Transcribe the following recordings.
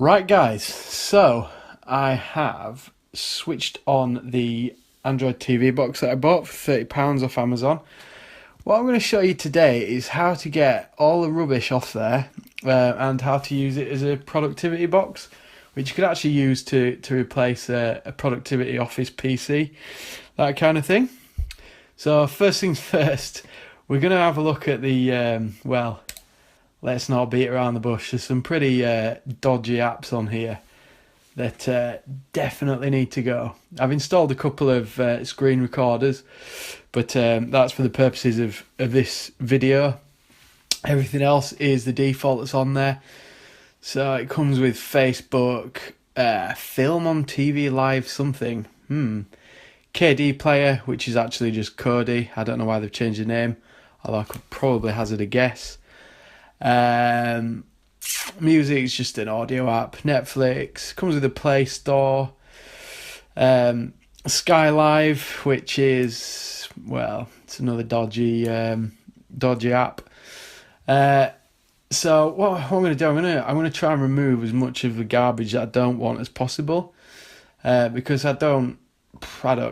Right, guys, so I have switched on the Android TV box that I bought for £30 off Amazon. What I'm going to show you today is how to get all the rubbish off there and how to use it as a productivity box, which you could actually use to replace a productivity office PC, that kind of thing. So, first things first, we're going to have a look at the let's not beat around the bush. There's some pretty dodgy apps on here that definitely need to go. I've installed a couple of screen recorders, but that's for the purposes of this video. Everything else is the default that's on there. So it comes with Facebook, Film on TV Live something. KD Player, which is actually just Kodi. I don't know why they've changed the name, although I could probably hazard a guess. Music is just an audio app. Netflix comes with a Play Store. Sky Live, which is it's another dodgy app. So what I'm going to do, I'm going to try and remove as much of the garbage that I don't want as possible, because I don't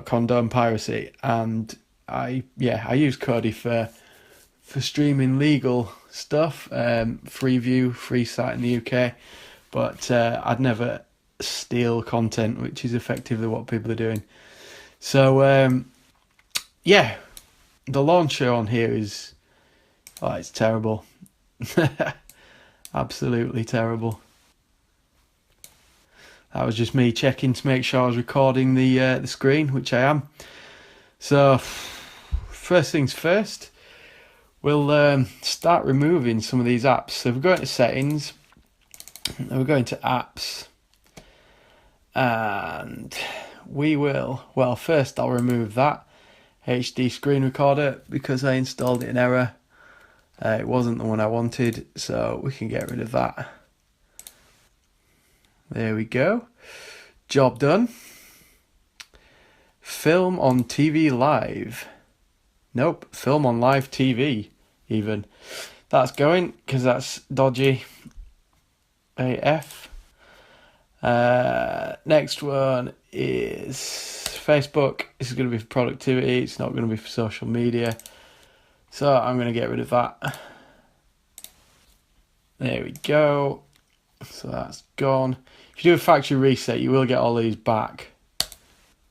condone piracy, and I use Kodi for streaming legal stuff, Freeview, free site in the UK, but I'd never steal content, which is effectively what people are doing. So the launcher on here is it's terrible. Absolutely terrible. That was just me checking to make sure I was recording the screen, which I am. So first things first, we'll start removing some of these apps. So if we go into settings, and we're going to apps, and we will, first I'll remove that HD screen recorder because I installed it in error. It wasn't the one I wanted, so we can get rid of that. There we go. Job done. Film on TV Live. Nope, film on live TV even. That's going because that's dodgy AF. Next one is Facebook. This is going to be for productivity. It's not going to be for social media. So I'm going to get rid of that. There we go. So that's gone. If you do a factory reset, you will get all these back.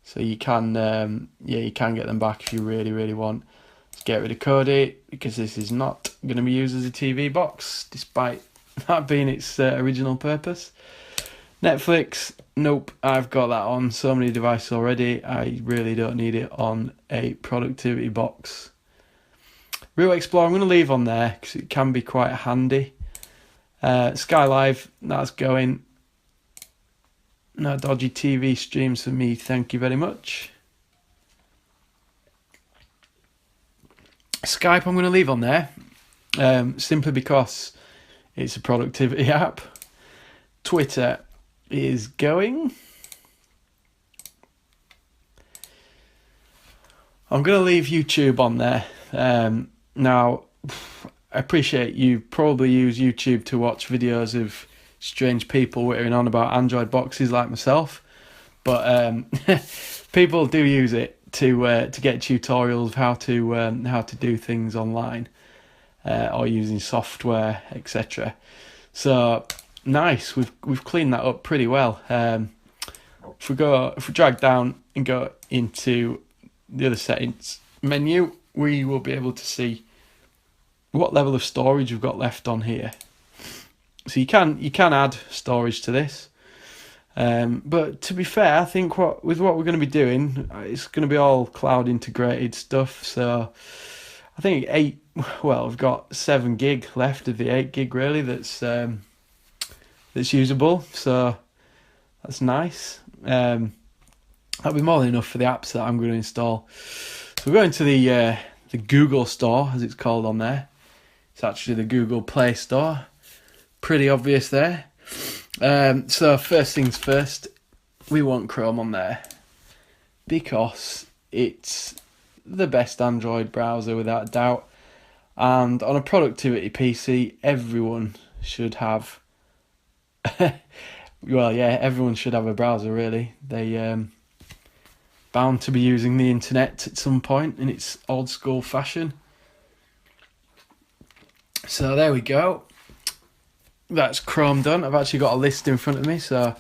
So you can, you can get them back if you really, really want. Let's get rid of Kodi because this is not going to be used as a TV box, despite that being its original purpose. Netflix, nope, I've got that on so many devices already. I really don't need it on a productivity box. Real Explorer, I'm going to leave on there because it can be quite handy. Sky Live, that's going. No dodgy TV streams for me, thank you very much. Skype I'm going to leave on there, simply because it's a productivity app. Twitter is going. I'm going to leave YouTube on there. Now, I appreciate you probably use YouTube to watch videos of strange people whittering on about Android boxes like myself, but people do use it to get tutorials of how to do things online or using software, etc. So nice, we've cleaned that up pretty well. If we drag down and go into the other settings menu, we will be able to see what level of storage we've got left on here. So you can add storage to this, but to be fair, I think with what we're going to be doing, it's going to be all cloud integrated stuff. So I think we've got 7 gig left of the 8 gig really that's usable. So that's nice. That'll be more than enough for the apps that I'm going to install. So we're going to the Google Store, as it's called on there. It's actually the Google Play Store. Pretty obvious there. So first things first, we want Chrome on there because it's the best Android browser without a doubt. And on a productivity PC, everyone should have well, yeah, everyone should have a browser really. They bound to be using the internet at some point in its old school fashion. So there we go. That's Chrome done. I've actually got a list in front of me, so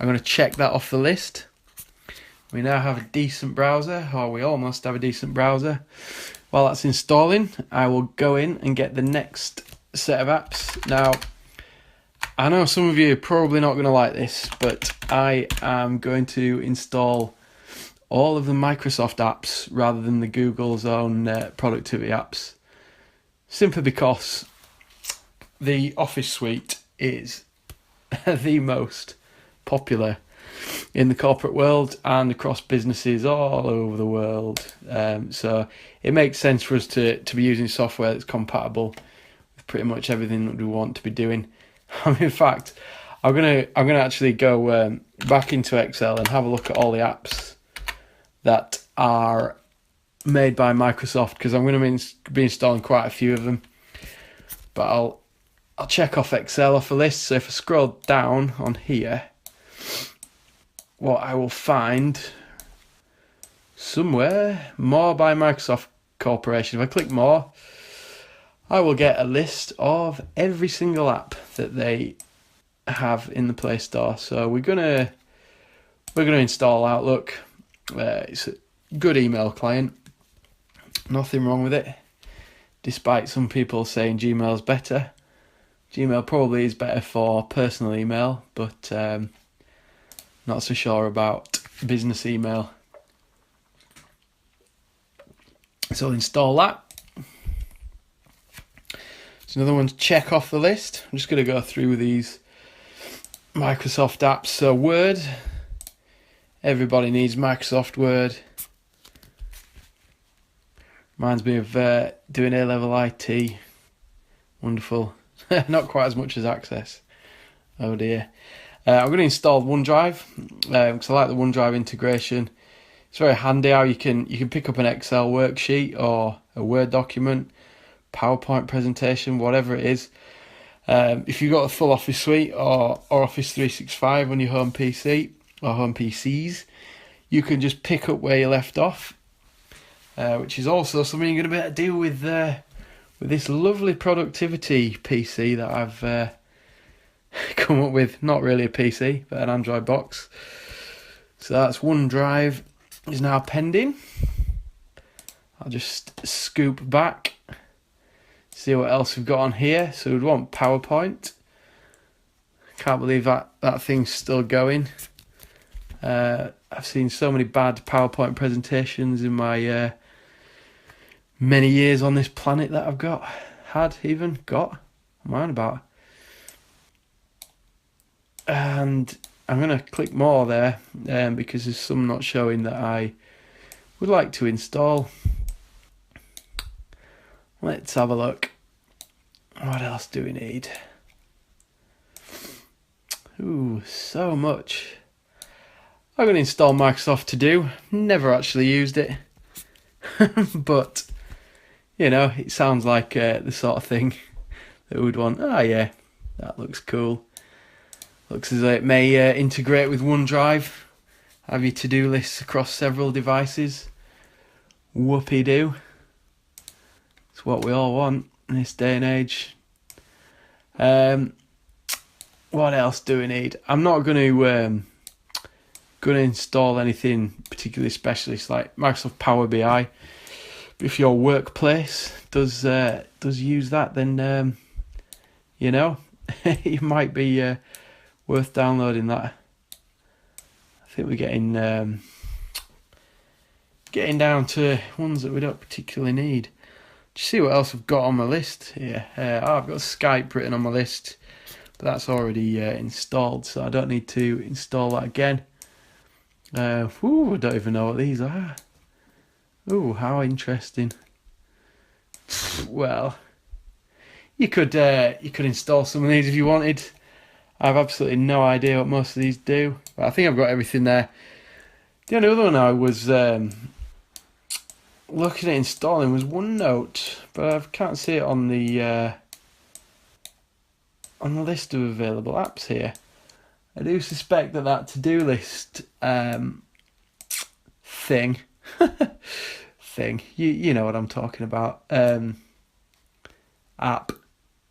I'm going to check that off the list. We now have a decent browser, or we almost have a decent browser. While that's installing, I will go in and get the next set of apps. Now, I know some of you are probably not going to like this, but I am going to install all of the Microsoft apps rather than the Google's own productivity apps. Simply because the Office suite is the most popular in the corporate world and across businesses all over the world. So it makes sense for us to be using software that's compatible with pretty much everything that we want to be doing. In fact, I'm gonna actually go back into Excel and have a look at all the apps that are made by Microsoft, because I'm going to be installing quite a few of them. But I'll check off Excel off a list. So if I scroll down on here, what I will find somewhere, more by Microsoft Corporation. If I click more, I will get a list of every single app that they have in the Play Store. So we're gonna install Outlook. It's a good email client. Nothing wrong with it, despite some people saying Gmail's better. Gmail probably is better for personal email, but not so sure about business email. So I'll install that. So another one to check off the list. I'm just going to go through these Microsoft apps. So Word. Everybody needs Microsoft Word. Reminds me of doing A-level IT. Wonderful. Not quite as much as Access. Oh dear. I'm going to install OneDrive because I like the OneDrive integration. It's very handy how you can pick up an Excel worksheet or a Word document, PowerPoint presentation, whatever it is. If you've got a full Office suite or Office 365 on your home PC or home PCs, you can just pick up where you left off, which is also something you're going to be able to do with this lovely productivity PC that I've come up with. Not really a PC, but an Android box. So that's OneDrive is now pending. I'll just scoop back, see what else we've got on here. So we'd want PowerPoint. Can't believe that thing's still going. I've seen so many bad PowerPoint presentations in my many years on this planet that I've got. I'm on about. And I'm going to click more there because there's some not showing that I would like to install. Let's have a look. What else do we need? Ooh, so much. I'm going to install Microsoft To Do. Never actually used it. But, you know, it sounds like the sort of thing that we'd want. Ah, yeah, that looks cool. Looks as though it may integrate with OneDrive. Have your to-do lists across several devices. Whoopee-doo. It's what we all want in this day and age. What else do we need? I'm not going to install anything particularly specialist like Microsoft Power BI. If your workplace does use that, then you know, it might be worth downloading that. I think we're getting down to ones that we don't particularly need. Just see what else I've got on my list here. I've got Skype written on my list, but that's already installed, so I don't need to install that again. I don't even know what these are. Ooh, how interesting. Well, you could install some of these if you wanted. I have absolutely no idea what most of these do, but I think I've got everything there. The only other one I was looking at installing was OneNote, but I can't see it on the list of available apps here. I do suspect that that to-do list thing, you know what I'm talking about, app.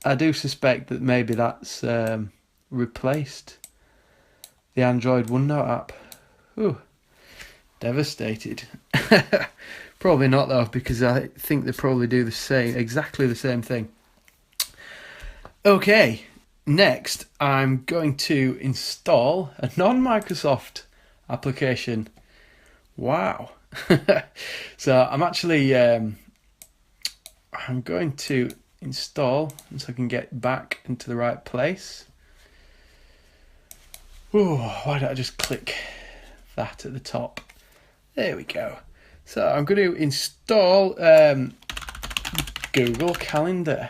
I do suspect that maybe that's replaced the Android OneNote app. Ooh, devastated. Probably not though, because I think they probably do exactly the same thing. Okay, next I'm going to install a non-Microsoft application. Wow. So I'm actually I'm going to install so I can get back into the right place. Ooh, why don't I just click that at the top? There we go. So I'm going to install Google Calendar.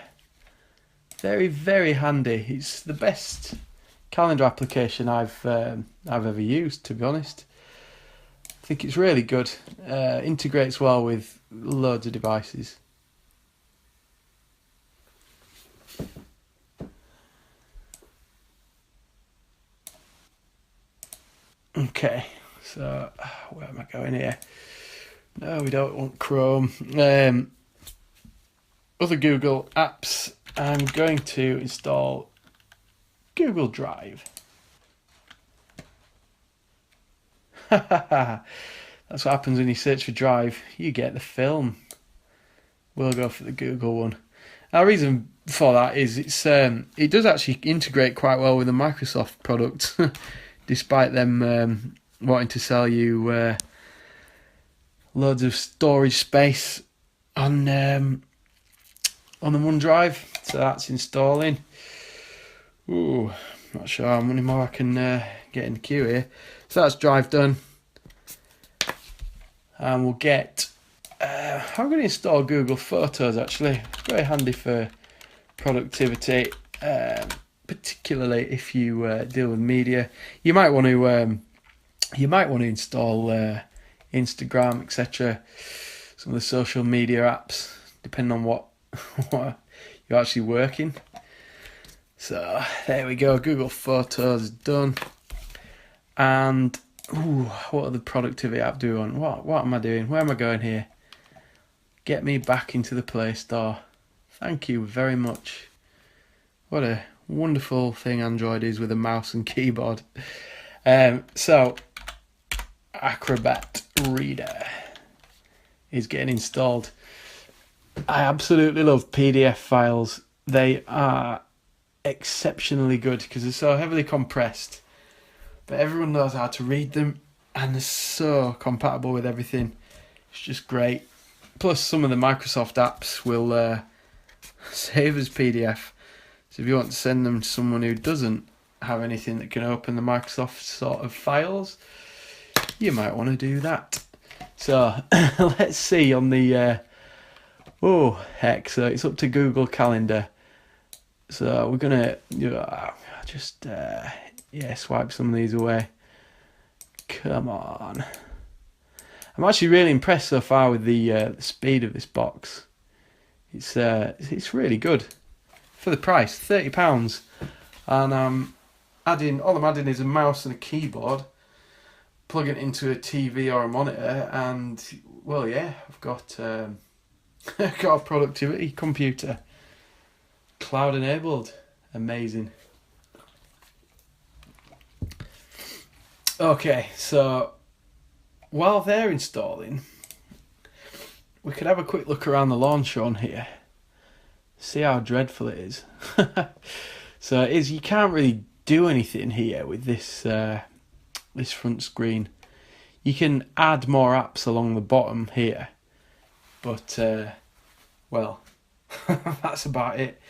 Very, very handy. It's the best calendar application I've ever used, to be honest. I think it's really good. Integrates well with loads of devices. Okay, so where am I going here? No, we don't want Chrome. Other Google apps. I'm going to install Google Drive. That's what happens when you search for Drive. You get the film. We'll go for the Google one. Our reason for that is it does actually integrate quite well with the Microsoft product, despite them wanting to sell you loads of storage space on the OneDrive. So that's installing. Ooh, not sure how many more I can get in the queue here. So that's Drive done. And we'll get... I'm going to install Google Photos actually. It's very handy for productivity, particularly if you deal with media. You might want to install Instagram, etc. Some of the social media apps, depending on what you're actually working. So there we go. Google Photos done. And what other productivity app do we want? What am I doing? Where am I going here? Get me back into the Play Store. Thank you very much. What a wonderful thing Android is with a mouse and keyboard. So Acrobat Reader is getting installed. I absolutely love PDF files. They are exceptionally good because they're so heavily compressed, but everyone knows how to read them and they're so compatible with everything. It's just great. Plus some of the Microsoft apps will save as PDF, so if you want to send them to someone who doesn't have anything that can open the Microsoft sort of files, you might want to do that. So let's see on the so it's up to Google Calendar. So we're gonna just swipe some of these away. Come on. I'm actually really impressed so far with the speed of this box. It's really good for the price, £30, and all I'm adding is a mouse and a keyboard. Plug it into a TV or a monitor, and well, yeah, I've got got a productivity computer, cloud enabled. Amazing. Okay, so while they're installing, we could have a quick look around the launcher on here, see how dreadful it is. So it is, you can't really do anything here with this this front screen. You can add more apps along the bottom here, but well, that's about it.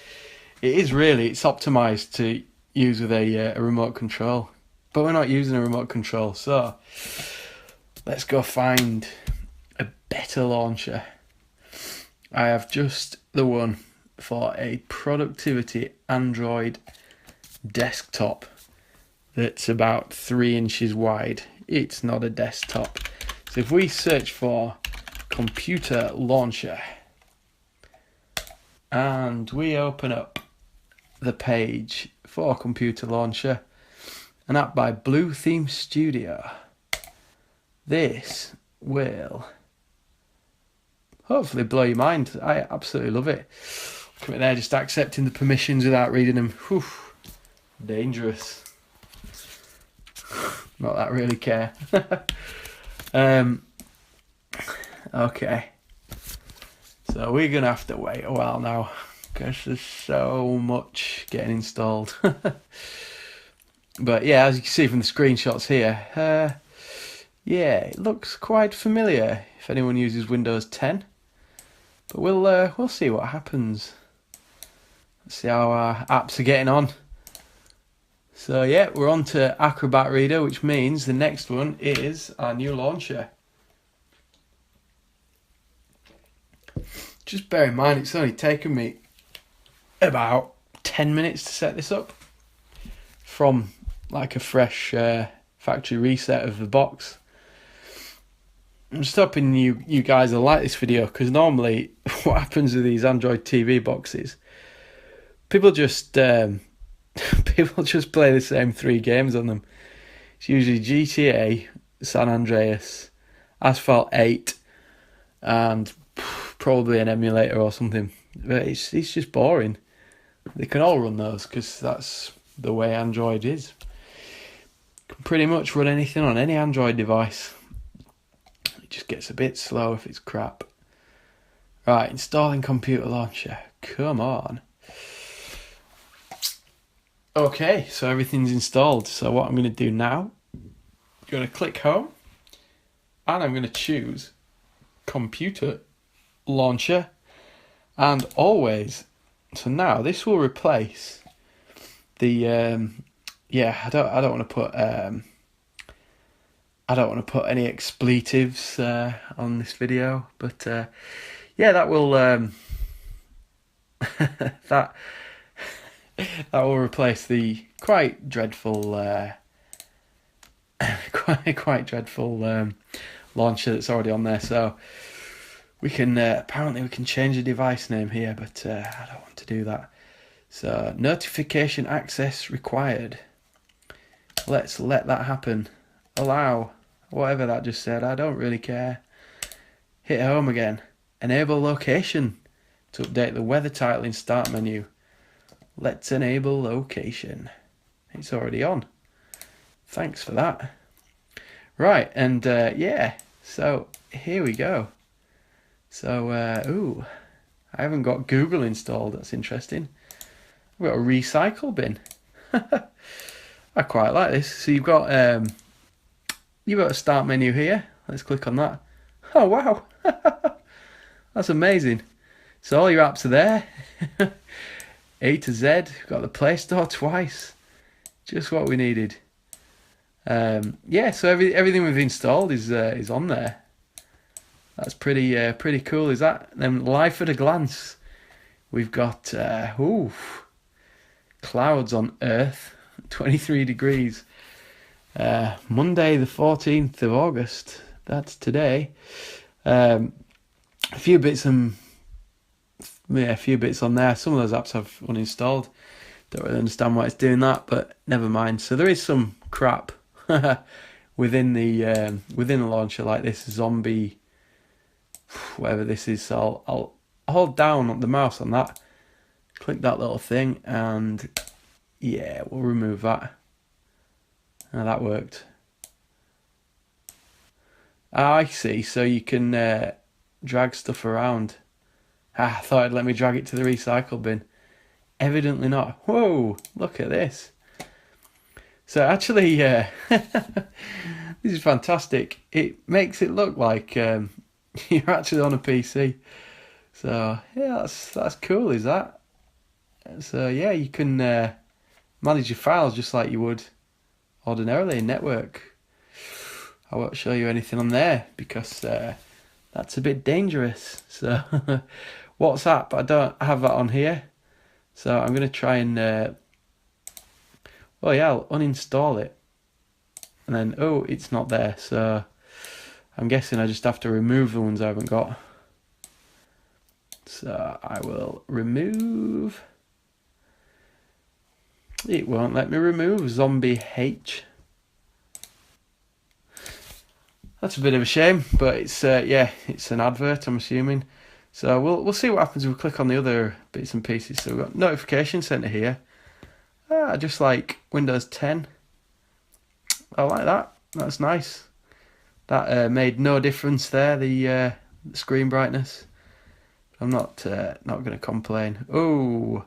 It's optimized to use with a remote control, but we're not using a remote control, so let's go find a better launcher. I have just the one for a productivity Android desktop that's about 3 inches wide. It's not a desktop. So if we search for computer launcher and we open up the page for computer launcher, an app by Blue Theme Studio. This will hopefully blow your mind. I absolutely love it. Look at it there, just accepting the permissions without reading them. Whew. Dangerous. Not that I really care. Okay. So we're going to have to wait a while now because there's so much getting installed. But yeah, as you can see from the screenshots here, yeah, it looks quite familiar if anyone uses Windows 10. But we'll see what happens. Let's see how our apps are getting on. So yeah, we're on to Acrobat Reader, which means the next one is our new launcher. Just bear in mind, it's only taken me about 10 minutes to set this up from like a fresh factory reset of the box. I'm just hoping you guys will like this video, because normally what happens with these Android TV boxes, people just play the same 3 games on them. It's usually GTA, San Andreas, Asphalt 8, and probably an emulator or something. But it's just boring. They can all run those because that's the way Android is. You can pretty much run anything on any Android device. It just gets a bit slow if it's crap. Right, installing computer launcher. Come on. Okay, so everything's installed. So what I'm going to do now, I'm going to click home, and I'm going to choose computer launcher, and always. So now this will replace the I don't want to put any expletives on this video, but yeah, that will that will replace the quite dreadful quite dreadful launcher that's already on there. So we can apparently we can change the device name here, but I don't want to do that. So notification access required. Let's let that happen. Allow, whatever that just said, I don't really care. Hit home again. Enable location to update the weather title in start menu. Let's enable location. It's already on. Thanks for that. Right, and yeah, so here we go. So, ooh, I haven't got Google installed. That's interesting. I've got a recycle bin. I quite like this. So you've got a start menu here. Let's click on that. Oh wow, that's amazing. So all your apps are there. A to Z. We've got the Play Store twice. Just what we needed. Yeah. So everything we've installed is on there. That's pretty cool. Is that? Then life at a glance. We've got clouds on Earth, 23 degrees. Monday the 14th of August. That's today. A few bits on there. Some of those apps I've uninstalled. Don't really understand why it's doing that, but never mind. So there is some crap within the launcher, like this zombie, whatever this is. So I'll hold down on the mouse on that, click that little thing, and yeah, we'll remove that. Now that worked. I see. So you can drag stuff around. I thought it'd let me drag it to the recycle bin. Evidently not. Whoa! Look at this. So actually, this is fantastic. It makes it look like you're actually on a PC. So yeah, that's cool. Is that? So yeah, you can manage your files just like you would ordinarily in Network. I won't show you anything on there because that's a bit dangerous. So WhatsApp, I don't have that on here. So I'm going to try and, well yeah, I'll uninstall it. And then, oh, it's not there. So I'm guessing I just have to remove the ones I haven't got. So I will remove. It won't let me remove Zombie H. That's a bit of a shame, but it's yeah, it's an advert, I'm assuming. So we'll see what happens if we click on the other bits and pieces. So we've got notification center here. Just like Windows 10. I like that. That's nice. That made no difference there, the screen brightness. I'm not going to complain. Oh,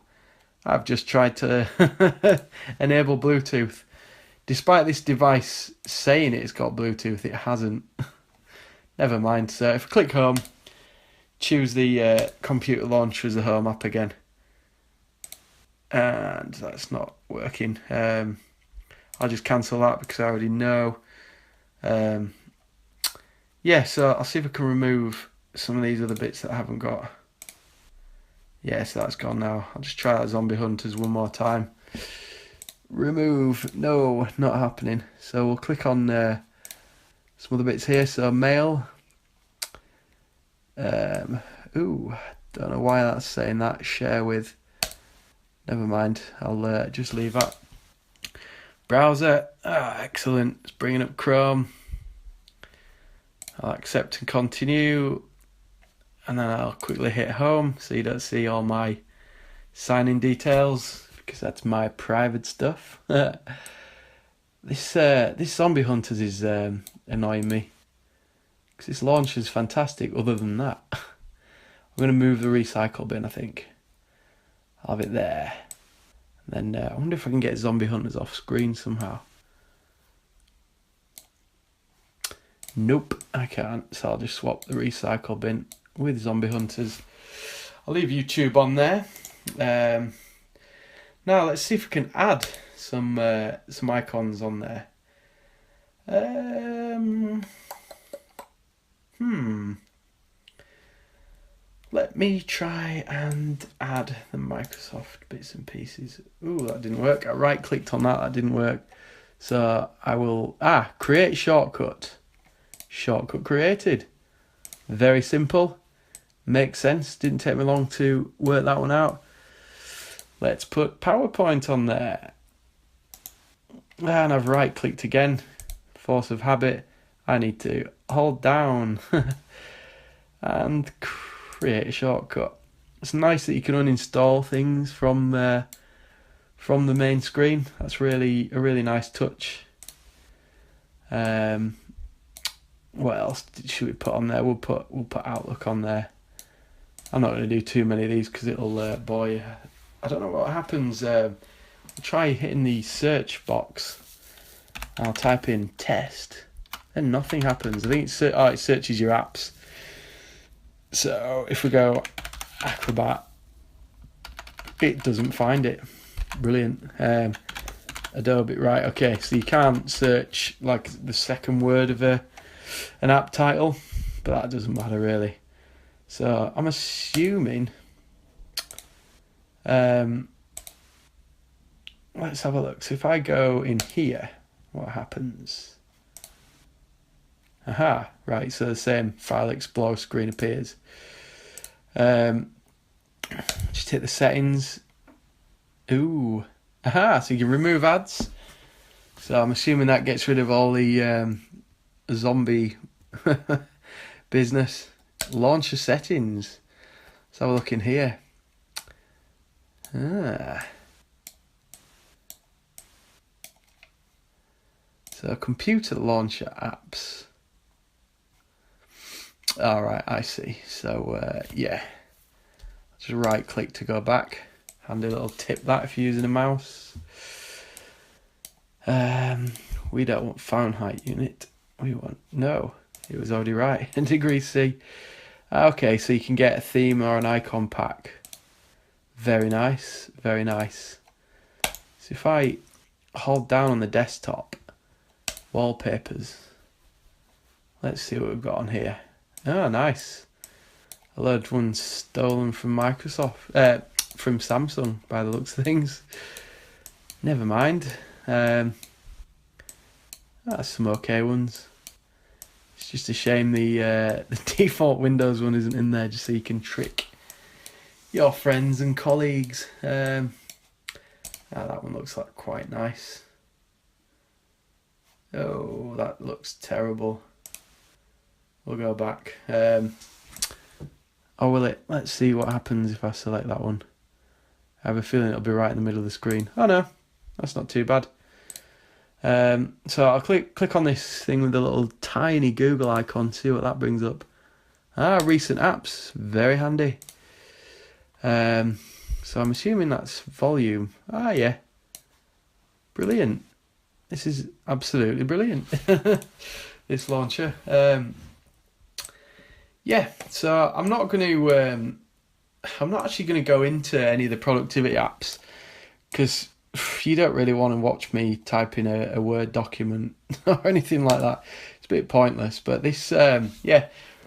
I've just tried to enable Bluetooth. Despite this device saying it's got Bluetooth, it hasn't. Never mind. So if I click home, choose the computer launcher as the home app again. And that's not working. I'll just cancel that because I already know. Yeah, so I'll see if I can remove some of these other bits that I haven't got. Yeah, so that's gone now. I'll just try that Zombie Hunters one more time. Remove. No, not happening. So we'll click on some other bits here. So mail. Ooh, don't know why that's saying that. Share with. Never mind. I'll just leave that. Browser. Excellent. It's bringing up Chrome. I'll accept and continue. And then I'll quickly hit home so you don't see all my sign-in details because that's my private stuff. This Zombie Hunters is annoying me because this launch is fantastic. Other than that, I'm going to move the recycle bin. I think I'll have it there. And then I wonder if I can get Zombie Hunters off screen somehow. Nope, I can't. So I'll just swap the recycle bin with Zombie Hunters. I'll leave YouTube on there. Now let's see if we can add some icons on there. Let me try and add the Microsoft bits and pieces. Ooh, that didn't work. I right clicked on that didn't work. So I will create shortcut. Shortcut created. Very simple. Makes sense. Didn't take me long to work that one out. Let's put PowerPoint on there. And I've right clicked again. Force of habit. I need to hold down and create a shortcut. It's nice that you can uninstall things from the main screen. That's really a really nice touch. What else should we put on there? We'll put Outlook on there. I'm not going to do too many of these because it'll bore you. I don't know what happens. I'll try hitting the search box. I'll type in test, and nothing happens. I think it searches your apps. So if we go Acrobat, it doesn't find it. Brilliant. Adobe, right? Okay, so you can't search like the second word of an app title, but that doesn't matter really. So I'm assuming. Let's have a look. So if I go in here, what happens? Aha, right, so the same File Explorer screen appears. Just hit the settings. Ooh, aha, so you can remove ads. So I'm assuming that gets rid of all the zombie business. Launcher settings. Let's have a look in here. So computer launcher apps. Alright, I see. So yeah, just right click to go back. Handy little tip that if you're using a mouse. We don't want Fahrenheit unit. We want, no, it was already right. Degree C. Okay, so you can get a theme or an icon pack. Very nice, very nice. So if I hold down on the desktop, wallpapers, let's see what we've got on here. Oh, nice. A load of ones stolen from Microsoft, from Samsung by the looks of things. Never mind. That's some okay ones. It's just a shame the default Windows one isn't in there, just so you can trick your friends and colleagues. That one looks like quite nice. Oh, that looks terrible. We'll go back. Oh, will it? Let's see what happens if I select that one. I have a feeling it'll be right in the middle of the screen. Oh no, that's not too bad. So I'll click on this thing with the little tiny Google icon, see what that brings up. Recent apps, very handy. So I'm assuming that's volume. Yeah, brilliant. This is absolutely brilliant. This launcher. Yeah, so I'm not actually going to go into any of the productivity apps because you don't really want to watch me type in a Word document or anything like that. It's a bit pointless. But this,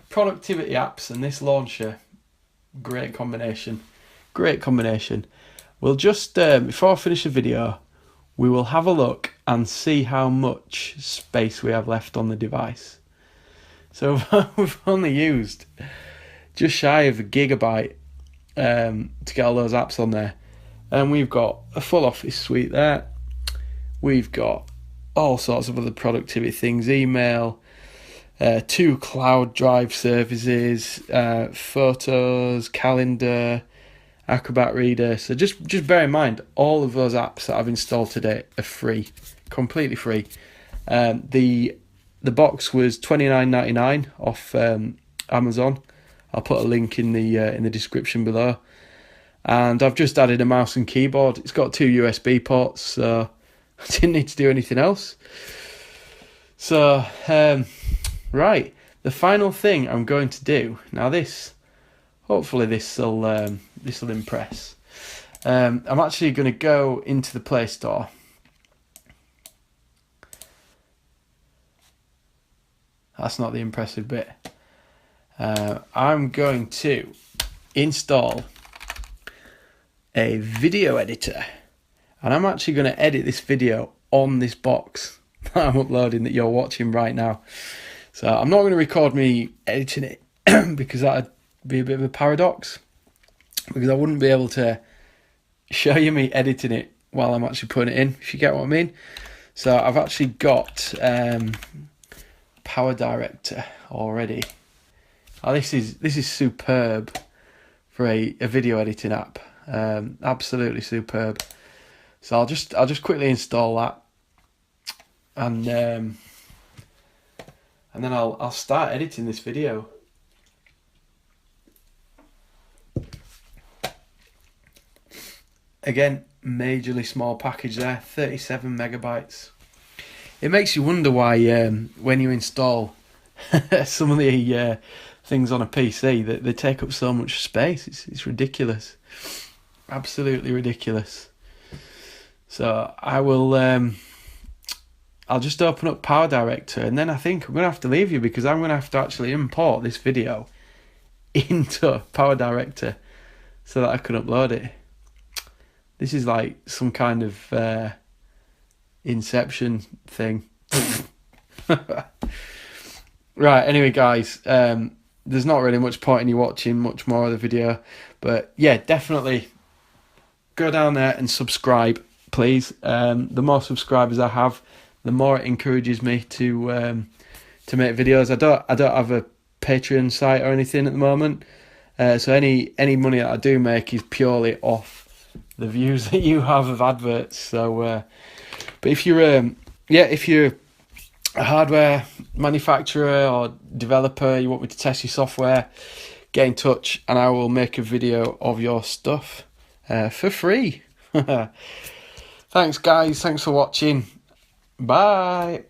productivity apps and this launcher, great combination. Great combination. We'll just, before I finish the video, we will have a look and see how much space we have left on the device. So we've only used just shy of a gigabyte to get all those apps on there. And we've got a full office suite there. We've got all sorts of other productivity things, email, 2 cloud drive services, photos, calendar, Acrobat Reader. So just bear in mind, all of those apps that I've installed today are free, completely free. The box was $29.99 off Amazon. I'll put a link in the description below. And I've just added a mouse and keyboard. It's got 2 USB ports, so I didn't need to do anything else. So, right, the final thing I'm going to do now. Hopefully this will impress. I'm actually going to go into the Play Store. That's not the impressive bit. I'm going to install a video editor, and I'm actually going to edit this video on this box that I'm uploading, that you're watching right now. So I'm not going to record me editing it because that'd be a bit of a paradox, because I wouldn't be able to show you me editing it while I'm actually putting it in, if you get what I mean. So I've actually got Power Director already. Oh, this is superb for a video editing app. Absolutely superb. So I'll just quickly install that, and then I'll start editing this video. Again, majorly small package there, 37 megabytes. It makes you wonder why when you install some of the things on a PC that they take up so much space. It's ridiculous, absolutely ridiculous. So I will. I'll just open up Power Director, and then I think I'm going to have to leave you, because I'm going to have to actually import this video into Power Director so that I can upload it. This is like some kind of Inception thing. Right, anyway guys, there's not really much point in you watching much more of the video, but yeah, definitely go down there and subscribe, please. The more subscribers I have, the more it encourages me to make videos. I don't have a Patreon site or anything at the moment, so any money that I do make is purely off the views that you have of adverts. So but if you're a hardware manufacturer or developer, you want me to test your software, get in touch and I will make a video of your stuff for free. Thanks guys, thanks for watching. Bye.